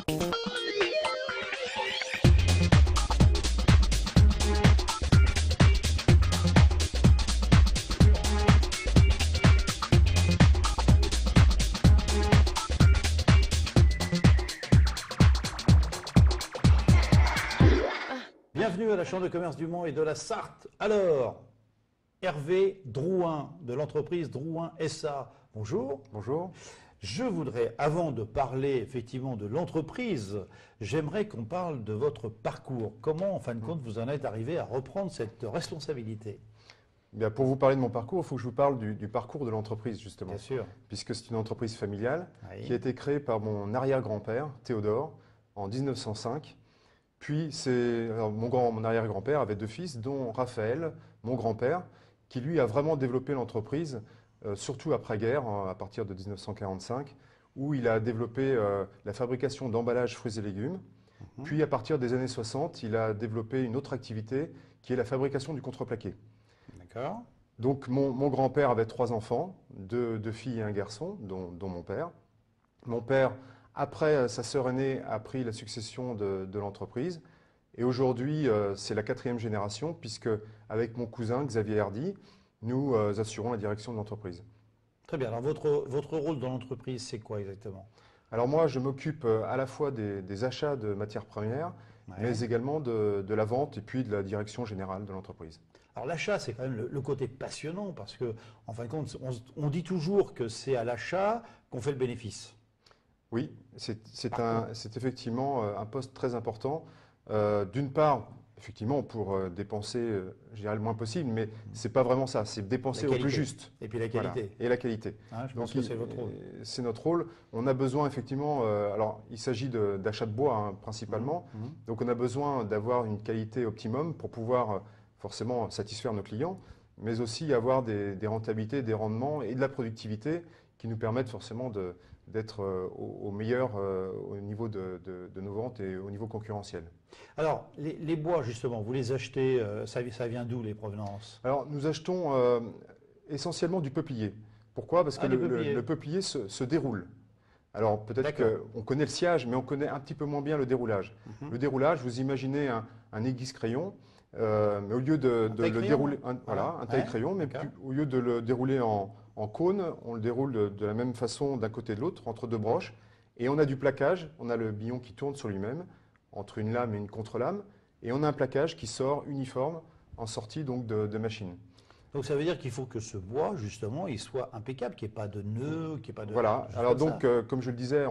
Bienvenue à la Chambre de commerce du Mans et de la Sarthe. Alors, Hervé Drouin de l'entreprise Drouin SA. Bonjour. Bonjour. Je voudrais, avant de parler effectivement de l'entreprise, j'aimerais qu'on parle de votre parcours. Comment, en fin de compte, vous en êtes arrivé à reprendre cette responsabilité? Bien, pour vous parler de mon parcours, il faut que je vous parle du parcours de l'entreprise, justement. Bien sûr. Puisque c'est une entreprise familiale Oui. qui a été créée par mon arrière-grand-père, Théodore, en 1905. Puis, mon arrière-grand-père avait deux fils, dont Raphaël, mon grand-père, qui lui a vraiment développé l'entreprise, surtout après-guerre, à partir de 1945, où il a développé la fabrication d'emballages fruits et légumes. Puis, à partir des années 60, il a développé une autre activité, qui est la fabrication du contreplaqué. D'accord. Donc, mon grand-père avait 3 enfants, deux filles et un garçon, dont mon père. Mon père, après sa sœur aînée, a pris la succession de l'entreprise. Et aujourd'hui, c'est la 4e génération, puisque avec mon cousin Xavier Hardy, nous assurons la direction de l'entreprise. Très bien. Alors, votre rôle dans l'entreprise, c'est quoi exactement? Alors moi, je m'occupe à la fois des achats de matières premières, mais également de la vente et puis de la direction générale de l'entreprise. Alors l'achat, c'est quand même le côté passionnant parce que, en fin de compte, on dit toujours que c'est à l'achat qu'on fait le bénéfice. Oui, c'est effectivement un poste très important. D'une part, effectivement, pour dépenser, je dirais, le moins possible, mais ce n'est pas vraiment ça, c'est dépenser au plus juste. Et puis la qualité. Voilà, et la qualité. Hein, je pense que c'est votre rôle. C'est notre rôle. On a besoin, effectivement, alors il s'agit d'achat de bois hein, principalement, donc on a besoin d'avoir une qualité optimum pour pouvoir forcément satisfaire nos clients, mais aussi avoir des rentabilités, des rendements et de la productivité qui nous permettent forcément d'être au meilleur au niveau de nos ventes et au niveau concurrentiel. Alors, les bois, justement, vous les achetez, ça vient d'où les provenances? Alors, nous achetons essentiellement du peuplier. Pourquoi? Parce que le peuplier se déroule. Alors, peut-être qu'on connaît le sciage, mais on connaît un petit peu moins bien le déroulage. Le déroulage, vous imaginez un aiguise-crayon, mais au lieu de le dérouler, un taille-crayon, mais au lieu de le dérouler en cône, on le déroule de la même façon d'un côté et de l'autre, entre deux broches. Et on a du plaquage, on a le billon qui tourne sur lui-même, entre une lame et une contre-lame. Et on a un plaquage qui sort uniforme en sortie donc de machine. Donc ça veut dire qu'il faut que ce bois, justement, il soit impeccable, qu'il n'y ait pas de nœuds, qu'il n'y ait pas de... Voilà, alors donc, comme je le disais,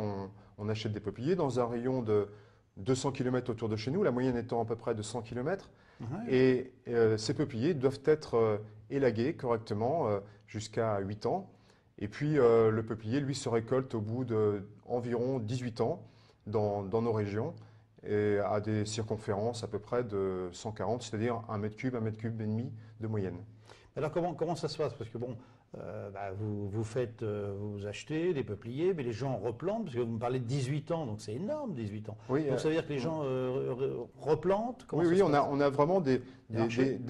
on achète des peupliers dans un rayon de 200 km autour de chez nous, la moyenne étant à peu près de 100 km. Et ces peupliers doivent être élagués correctement jusqu'à 8 ans. Et puis le peuplier, lui, se récolte au bout d'environ 18 ans dans nos régions et à des circonférences à peu près de 140, c'est-à-dire 1 mètre cube, 1 mètre cube et demi de moyenne. Alors comment ça se passe? Parce que bon, vous achetez des peupliers, mais les gens replantent, parce que vous me parlez de 18 ans, donc c'est énorme 18 ans. Oui, donc ça veut dire que les gens replantent? Oui, on a vraiment des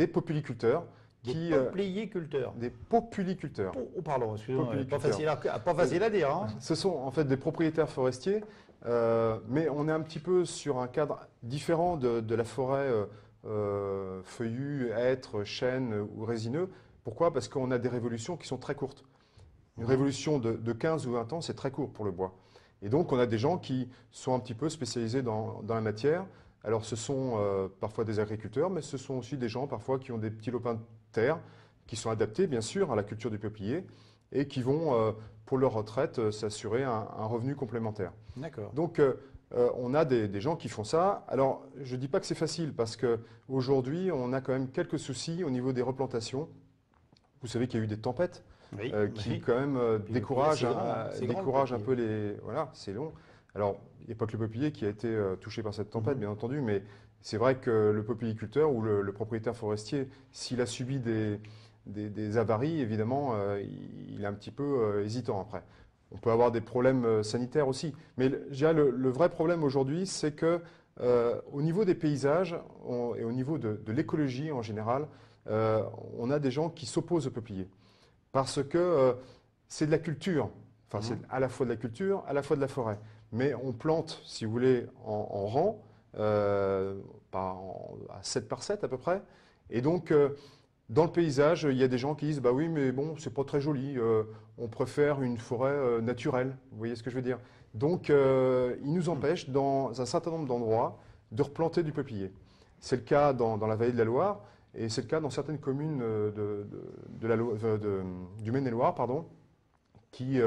populiculteurs. Des peupliers-culteurs. Des populiculteurs. Oh, pardon, excusez-moi, pas facile à dire. Hein. Ce sont en fait des propriétaires forestiers, mais on est un petit peu sur un cadre différent de la forêt feuillue, hêtre, chêne ou résineux. Pourquoi? Parce qu'on a des révolutions qui sont très courtes. Une révolution de 15 ou 20 ans, c'est très court pour le bois. Et donc, on a des gens qui sont un petit peu spécialisés dans la matière. Alors, ce sont parfois des agriculteurs, mais ce sont aussi des gens parfois qui ont des petits lopins de terre, qui sont adaptés, bien sûr, à la culture du peuplier et qui vont, pour leur retraite, s'assurer un revenu complémentaire. D'accord. Donc, on a des gens qui font ça. Alors, je ne dis pas que c'est facile parce qu'aujourd'hui, on a quand même quelques soucis au niveau des replantations. Vous savez qu'il y a eu des tempêtes qui, quand même, découragent un peu les... Voilà, c'est long. Alors, il n'y a pas que le peuplier qui a été touché par cette tempête, bien entendu, mais c'est vrai que le populiculteur ou le propriétaire forestier, s'il a subi des avaries, évidemment, il est un petit peu hésitant après. On peut avoir des problèmes sanitaires aussi. Mais je dirais, le vrai problème aujourd'hui, c'est que au niveau des paysages et au niveau de l'écologie en général, on a des gens qui s'opposent au peuplier. Parce que c'est de la culture. Enfin, c'est à la fois de la culture, à la fois de la forêt. mais on plante, si vous voulez, en rang, à 7 par 7 à peu près. Et donc, dans le paysage, il y a des gens qui disent, bah oui, mais bon, c'est pas très joli, on préfère une forêt naturelle. Vous voyez ce que je veux dire? Donc, ils nous empêchent, dans un certain nombre d'endroits, de replanter du peuplier. C'est le cas dans la vallée de la Loire, et c'est le cas dans certaines communes du Maine-et-Loire, pardon, qui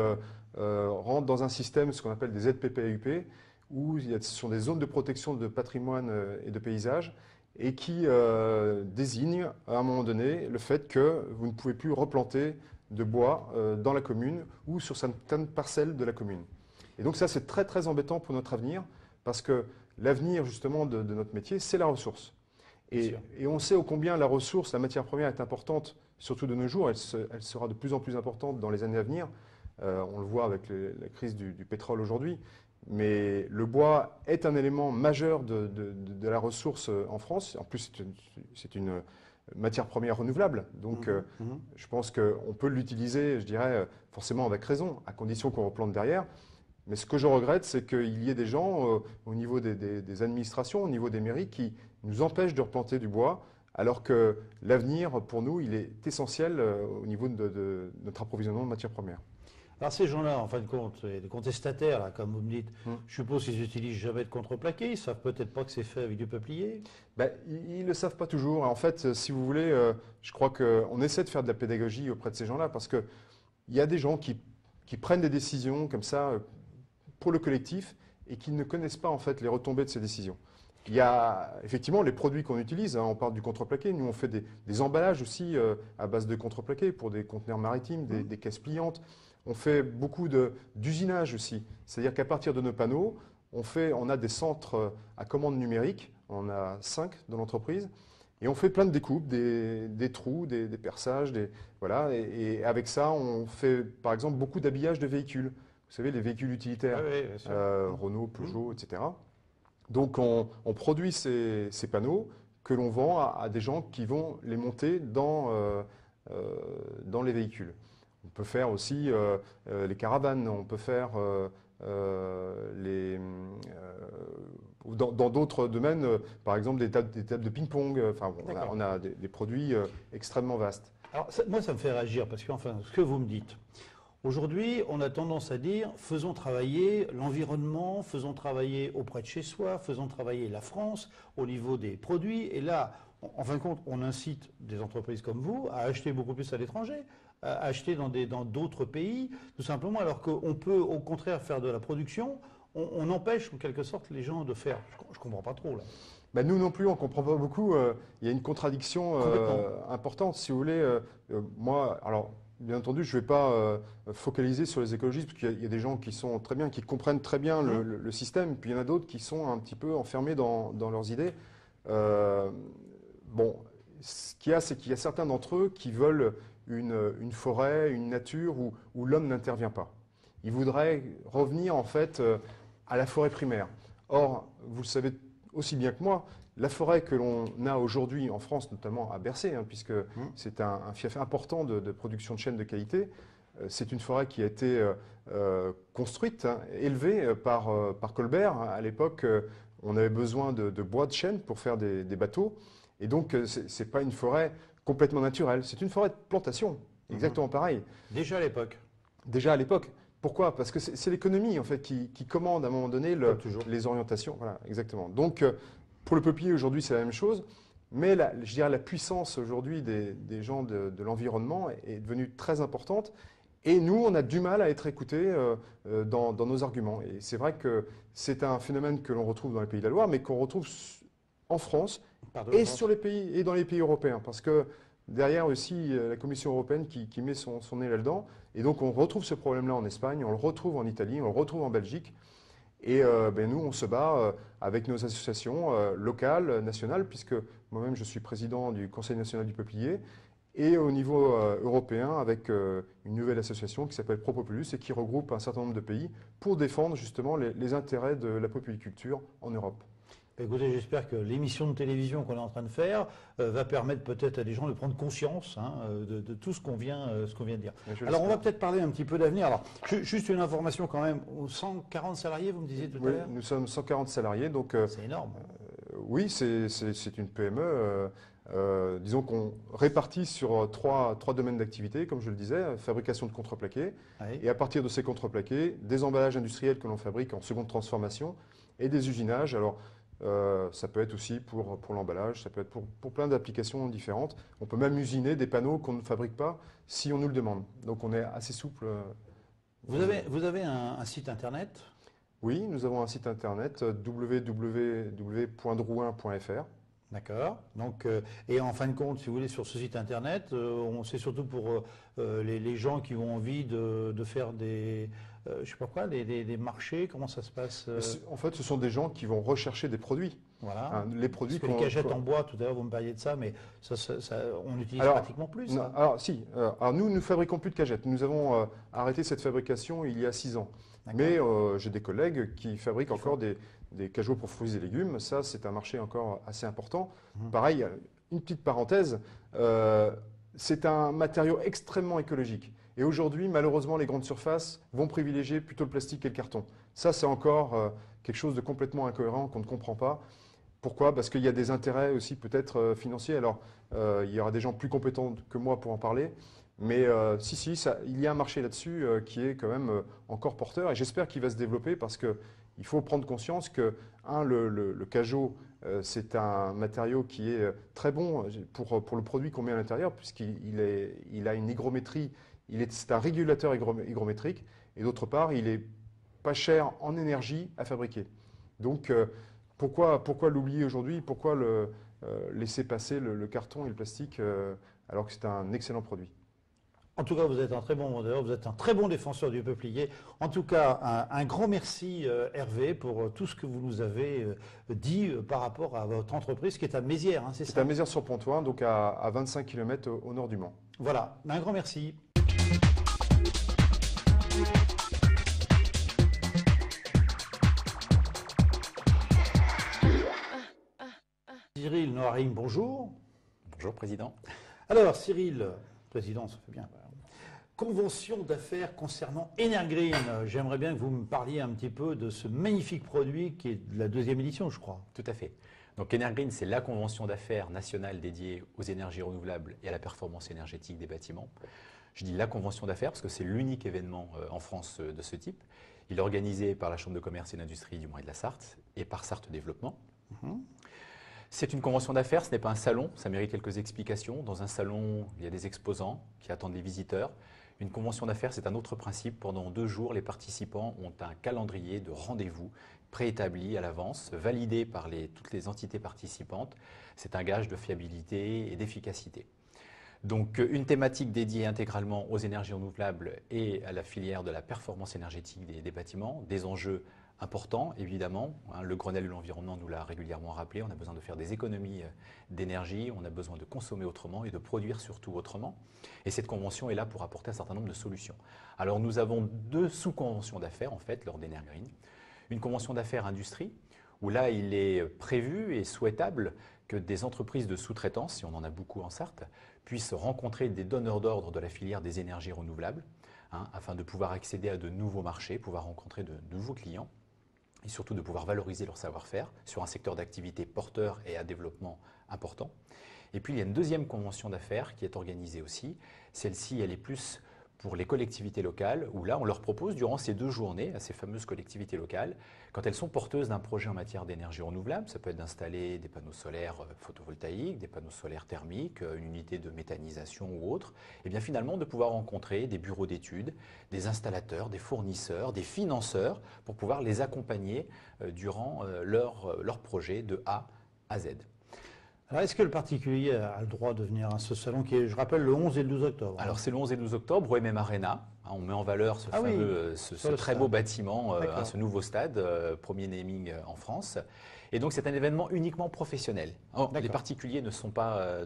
rentrent dans un système, ce qu'on appelle des ZPPAUP, où ce sont des zones de protection de patrimoine et de paysage, et qui désignent à un moment donné le fait que vous ne pouvez plus replanter de bois dans la commune ou sur certaines parcelles de la commune. Et donc ça, c'est très très embêtant pour notre avenir, parce que l'avenir justement de notre métier, c'est la ressource. Et on sait ô combien la ressource, la matière première est importante, surtout de nos jours. Elle sera de plus en plus importante dans les années à venir. On le voit avec la crise du pétrole aujourd'hui. Mais le bois est un élément majeur de la ressource en France. En plus, c'est une matière première renouvelable. Donc, je pense qu'on peut l'utiliser, je dirais, forcément avec raison, à condition qu'on replante derrière. Mais ce que je regrette, c'est qu'il y ait des gens au niveau des administrations, au niveau des mairies, qui nous empêchent de replanter du bois, alors que l'avenir, pour nous, il est essentiel au niveau de notre approvisionnement de matières premières. Alors ces gens-là, en fin de compte, les contestataires, là, comme vous me dites, je suppose qu'ils n'utilisent jamais de contreplaqué, ils ne savent peut-être pas que c'est fait avec du peuplier. Ben, ils ne le savent pas toujours. En fait, si vous voulez, je crois qu'on essaie de faire de la pédagogie auprès de ces gens-là, parce qu'il y a des gens qui prennent des décisions comme ça pour le collectif et qui ne connaissent pas en fait les retombées de ces décisions. Il y a effectivement les produits qu'on utilise, hein, on parle du contreplaqué, nous on fait des emballages aussi à base de contreplaqué pour des conteneurs maritimes, des caisses pliantes. On fait beaucoup d'usinage aussi, c'est-à-dire qu'à partir de nos panneaux, on a des centres à commande numérique, on a 5 dans l'entreprise, et on fait plein de découpes, des trous, des perçages, voilà, et avec ça, on fait par exemple beaucoup d'habillage de véhicules. Vous savez, les véhicules utilitaires, Renault, Peugeot, etc. Donc on produit ces panneaux que l'on vend à des gens qui vont les monter dans les véhicules. On peut faire aussi les caravanes, on peut faire dans d'autres domaines, par exemple des tables de ping-pong. Enfin, on a des produits extrêmement vastes. Alors, moi, ça me fait réagir parce que, enfin, ce que vous me dites, aujourd'hui, on a tendance à dire faisons travailler l'environnement, faisons travailler auprès de chez soi, faisons travailler la France au niveau des produits. Et là, en fin de compte, on incite des entreprises comme vous à acheter beaucoup plus à l'étranger, à acheter dans d'autres pays, tout simplement, alors qu'on peut au contraire faire de la production. On empêche en quelque sorte les gens de faire. Je ne comprends pas trop là. Ben nous non plus, on ne comprend pas beaucoup. Il y a une contradiction importante, si vous voulez. Moi, alors, bien entendu, je ne vais pas focaliser sur les écologistes, parce qu'il y a des gens qui sont très bien, qui comprennent très bien le système, puis il y en a d'autres qui sont un petit peu enfermés dans leurs idées. Bon, ce qu'il y a, c'est qu'il y a certains d'entre eux qui veulent une forêt, une nature où l'homme n'intervient pas. Ils voudraient revenir en fait à la forêt primaire. Or, vous le savez aussi bien que moi, la forêt que l'on a aujourd'hui en France, notamment à Bercé, hein, puisque c'est un fief important de production de chêne de qualité, c'est une forêt qui a été construite, hein, élevée par Colbert. À l'époque, on avait besoin de bois de chêne pour faire des bateaux. Et donc, ce n'est pas une forêt complètement naturelle, c'est une forêt de plantation, exactement pareil. Déjà à l'époque. Déjà à l'époque. Pourquoi? Parce que c'est l'économie en fait qui commande à un moment donné les orientations. Voilà, exactement. Donc pour le peuplier aujourd'hui c'est la même chose, mais je dirais la puissance aujourd'hui des gens de l'environnement est devenue très importante. Et nous, on a du mal à être écoutés dans nos arguments. Et c'est vrai que c'est un phénomène que l'on retrouve dans les pays de la Loire, mais qu'on retrouve en France et sur les pays et dans les pays européens, parce que derrière aussi la Commission européenne qui met son nez là-dedans. Et donc on retrouve ce problème-là en Espagne, on le retrouve en Italie, on le retrouve en Belgique. Et nous, on se bat avec nos associations locales, nationales, puisque moi-même je suis président du Conseil national du peuplier, et au niveau européen avec une nouvelle association qui s'appelle ProPopulus et qui regroupe un certain nombre de pays pour défendre justement les intérêts de la populiculture en Europe. Écoutez, j'espère que l'émission de télévision qu'on est en train de faire va permettre peut-être à des gens de prendre conscience de tout ce qu'on vient de dire. Alors, on va peut-être parler un petit peu d'avenir. Alors, juste une information quand même. 140 salariés, vous me disiez tout à l'heure ? Nous sommes 140 salariés. C'est énorme. Oui, c'est une PME. Disons qu'on répartit sur trois domaines d'activité, comme je le disais, fabrication de contreplaqués, oui. Et à partir de ces contreplaqués, des emballages industriels que l'on fabrique en seconde transformation et des usinages. Alors, ça peut être aussi pour l'emballage, ça peut être pour plein d'applications différentes. On peut même usiner des panneaux qu'on ne fabrique pas si on nous le demande. Donc on est assez souple. Vous avez un site internet ? Oui, nous avons un site internet www.drouin.fr. D'accord. Donc, et en fin de compte, si vous voulez, sur ce site internet, c'est surtout pour les gens qui ont envie de faire des, je sais pas quoi, des marchés. Comment ça se passe En fait, ce sont des gens qui vont rechercher des produits. Voilà. Hein, les produits. Parce que les cagettes en bois, tout à l'heure, vous me parliez de ça, mais on utilise pratiquement plus. Ça. Alors, si. Alors, nous ne fabriquons plus de cagettes. Nous avons arrêté cette fabrication il y a 6 ans. Mais j'ai des collègues qui fabriquent encore des cageots pour fruits et légumes. Ça, c'est un marché encore assez important. Pareil, une petite parenthèse, c'est un matériau extrêmement écologique. Et aujourd'hui, malheureusement, les grandes surfaces vont privilégier plutôt le plastique et le carton. Ça, c'est encore quelque chose de complètement incohérent qu'on ne comprend pas. Pourquoi ? Parce qu'il y a des intérêts aussi peut-être financiers. Alors, il y aura des gens plus compétents que moi pour en parler. Mais il y a un marché là-dessus qui est quand même encore porteur. Et j'espère qu'il va se développer parce qu'il faut prendre conscience que, le cajot, c'est un matériau qui est très bon pour le produit qu'on met à l'intérieur, puisqu'il a une hygrométrie, c'est un régulateur hygrométrique. Et d'autre part, il est pas cher en énergie à fabriquer. Donc, pourquoi l'oublier aujourd'hui ? Pourquoi laisser passer le carton et le plastique alors que c'est un excellent produit ? En tout cas, vous êtes un très bon vendeur, vous êtes un très bon défenseur du peuplier. En tout cas, un grand merci Hervé pour tout ce que vous nous avez dit par rapport à votre entreprise qui est à Mézières, hein, c'est ça ? C'est à Mézières-sur-Pontoin, donc à 25 km au nord du Mans. Voilà, un grand merci. Cyril Noirim, bonjour. Bonjour, Président. Alors, Cyril, Président, ça fait bien. Convention d'affaires concernant Energreen. J'aimerais bien que vous me parliez un petit peu de ce magnifique produit qui est de la 2e édition, je crois. Tout à fait. Donc Energreen, c'est la convention d'affaires nationale dédiée aux énergies renouvelables et à la performance énergétique des bâtiments. Je dis la convention d'affaires parce que c'est l'unique événement en France de ce type. Il est organisé par la Chambre de commerce et d'industrie du Mans et de la Sarthe et par Sarthe Développement. C'est une convention d'affaires, ce n'est pas un salon, ça mérite quelques explications. Dans un salon, il y a des exposants qui attendent les visiteurs. Une convention d'affaires, c'est un autre principe. Pendant 2 jours, les participants ont un calendrier de rendez-vous préétabli à l'avance, validé par toutes les entités participantes. C'est un gage de fiabilité et d'efficacité. Donc, une thématique dédiée intégralement aux énergies renouvelables et à la filière de la performance énergétique des bâtiments, des enjeux important, évidemment. Le Grenelle de l'environnement nous l'a régulièrement rappelé. On a besoin de faire des économies d'énergie, on a besoin de consommer autrement et de produire surtout autrement. Et cette convention est là pour apporter un certain nombre de solutions. Alors nous avons 2 sous-conventions d'affaires, en fait, lors d'Energreen. Une convention d'affaires industrie, où là, il est prévu et souhaitable que des entreprises de sous-traitance, si on en a beaucoup en Sarthe, puissent rencontrer des donneurs d'ordre de la filière des énergies renouvelables, afin de pouvoir accéder à de nouveaux marchés, pouvoir rencontrer de nouveaux clients, et surtout de pouvoir valoriser leur savoir-faire sur un secteur d'activité porteur et à développement important. Et puis il y a une 2e convention d'affaires qui est organisée aussi. Celle-ci, elle est plus pour les collectivités locales, où là, on leur propose durant ces 2 journées, à ces fameuses collectivités locales, quand elles sont porteuses d'un projet en matière d'énergie renouvelable, ça peut être d'installer des panneaux solaires photovoltaïques, des panneaux solaires thermiques, une unité de méthanisation ou autre, et bien finalement de pouvoir rencontrer des bureaux d'études, des installateurs, des fournisseurs, des financeurs, pour pouvoir les accompagner durant leur projet de A à Z. Alors, est-ce que le particulier a le droit de venir à ce salon qui est, je rappelle, le 11 et le 12 octobre Alors, c'est le 11 et le 12 octobre, au MM Arena. On met en valeur ce très beau bâtiment, ce nouveau stade, premier naming en France. Et donc, c'est un événement uniquement professionnel. Les particuliers ne sont pas,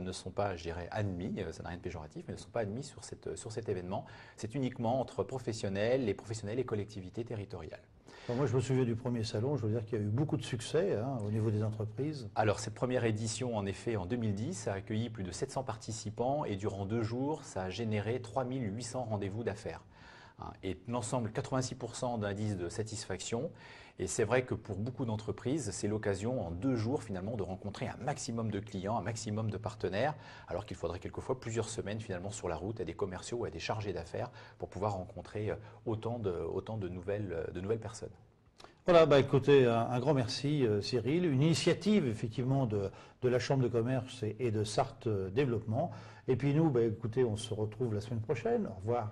je dirais, admis, ça n'a rien de péjoratif, mais ne sont pas admis sur cet événement. C'est uniquement entre professionnels, les professionnels et collectivités territoriales. Enfin, moi, je me souviens du premier salon, je veux dire qu'il y a eu beaucoup de succès au niveau des entreprises. Alors, cette première édition, en effet, en 2010, a accueilli plus de 700 participants et durant 2 jours, ça a généré 3800 rendez-vous d'affaires. Et l'ensemble, 86% d'indice de satisfaction. Et c'est vrai que pour beaucoup d'entreprises, c'est l'occasion en 2 jours finalement de rencontrer un maximum de clients, un maximum de partenaires, alors qu'il faudrait quelquefois plusieurs semaines finalement sur la route à des commerciaux ou à des chargés d'affaires pour pouvoir rencontrer autant de nouvelles personnes. Voilà, écoutez, un grand merci Cyril. Une initiative effectivement de la Chambre de commerce et de Sarthe Développement. Et puis nous, écoutez, on se retrouve la semaine prochaine. Au revoir.